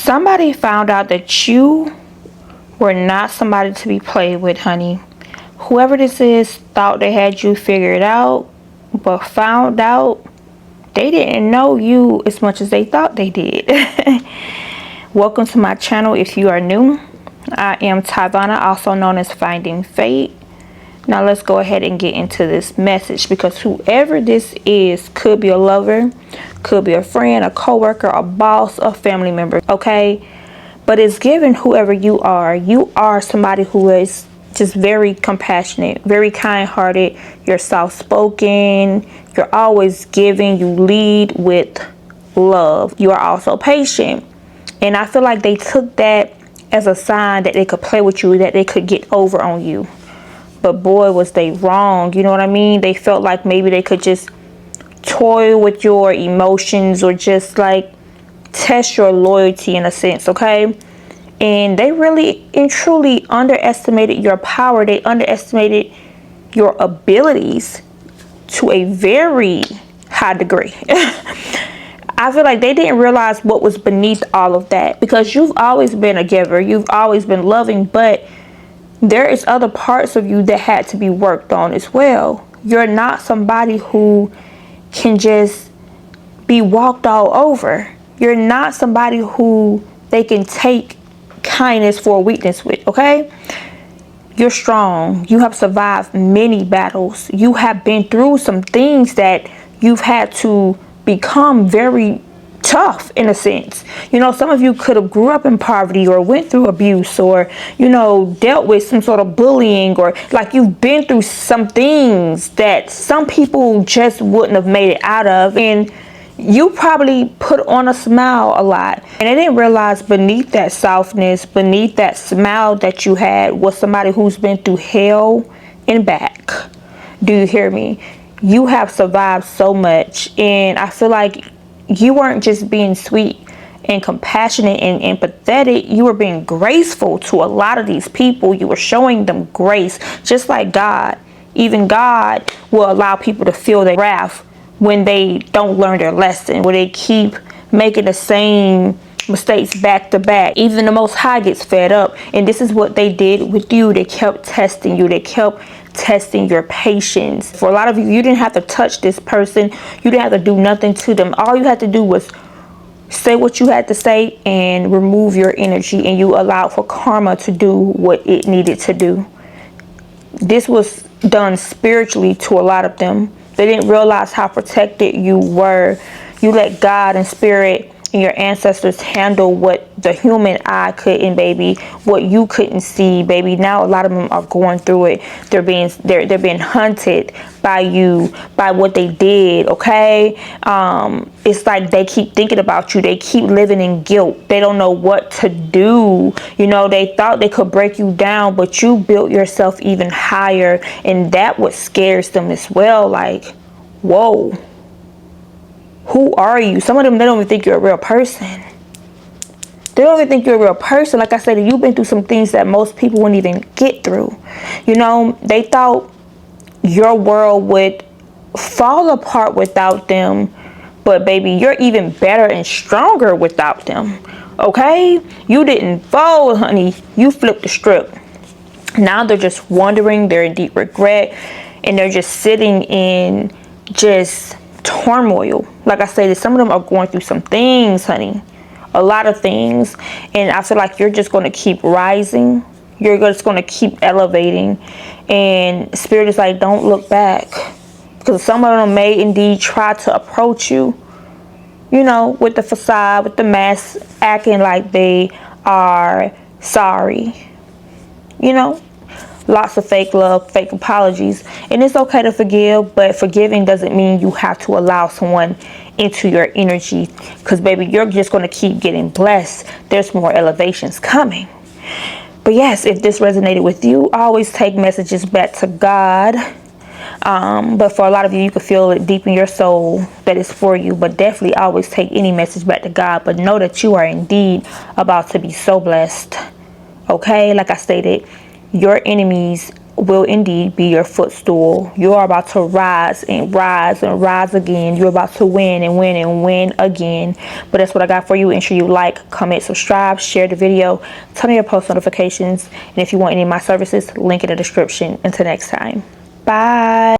Somebody found out that you were not somebody to be played with, honey. Whoever this is thought they had you figured out, but found out they didn't know you as much as they thought they did. Welcome to my channel if you are new. I am Tyvana, also known as Finding Fate. Now let's go ahead and get into this message, because whoever this is could be a lover, could be a friend, a co-worker, a boss, a family member, okay? But it's given whoever you are somebody who is just very compassionate, very kind-hearted. You're soft-spoken, you're always giving, you lead with love. You are also patient. And I feel like they took that as a sign that they could play with you, that they could get over on you. But boy, was they wrong. You know what I mean? They felt like maybe they could just toy with your emotions or just like test your loyalty in a sense, okay? And they really and truly underestimated your power. They underestimated your abilities to a very high degree. I feel like they didn't realize what was beneath all of that, because you've always been a giver. You've always been loving, but there is other parts of you that had to be worked on as well. You're not somebody who can just be walked all over. You're not somebody who they can take kindness for weakness with, okay? You're strong. You have survived many battles. You have been through some things that you've had to become very tough in a sense. You know, some of you could have grew up in poverty or went through abuse or, you know, dealt with some sort of bullying, or like you've been through some things that some people just wouldn't have made it out of. And you probably put on a smile a lot, and they didn't realize beneath that softness, beneath that smile that you had, was somebody who's been through hell and back. Do you hear me? You have survived so much, and I feel like you weren't just being sweet and compassionate and empathetic. You were being graceful to a lot of these people. You were showing them grace, just like God. Even God will allow people to feel their wrath when they don't learn their lesson, where they keep making the same mistakes back to back. Even the Most High gets fed up. And this is what they did with you. They kept testing you. They kept testing your patience. For a lot of you, you didn't have to touch this person. You didn't have to do nothing to them. All you had to do was say what you had to say and remove your energy, and you allowed for karma to do what it needed to do. This was done spiritually to a lot of them. They didn't realize how protected you were. You let God and spirit and your ancestors handle what the human eye couldn't, baby, what you couldn't see, baby. Now a lot of them are going through it. They're being hunted by you, by what they did, okay? It's like they keep thinking about you. They keep living in guilt. They don't know what to do. You know, they thought they could break you down, but you built yourself even higher, and that what scares them as well. Like, whoa. Who are you? Some of them, they don't even think you're a real person. They don't even think you're a real person. Like I said, you've been through some things that most people wouldn't even get through. You know, they thought your world would fall apart without them. But baby, you're even better and stronger without them. Okay? You didn't fall, honey. You flipped the script. Now they're just wondering. They're in deep regret. And they're just sitting in just turmoil. Like I said, some of them are going through some things, honey, a lot of things, and I feel like you're just going to keep rising. You're just going to keep elevating, and spirit is like, don't look back, because some of them may indeed try to approach you, you know, with the facade, with the mask, acting like they are sorry, you know. Lots of fake love, fake apologies. And it's okay to forgive, but forgiving doesn't mean you have to allow someone into your energy, because baby, you're just going to keep getting blessed. There's more elevations coming. But yes, if this resonated with you, always take messages back to God. But for a lot of you, you can feel it deep in your soul that it's for you. But definitely always take any message back to God. But know that you are indeed about to be so blessed. Okay, like I stated, your enemies will indeed be your footstool. You are about to rise and rise and rise again. You're about to win and win and win again. But that's what I got for you. Ensure you like, comment, subscribe, share the video, turn on your post notifications, and if you want any of my services, link in the description. Until next time, bye.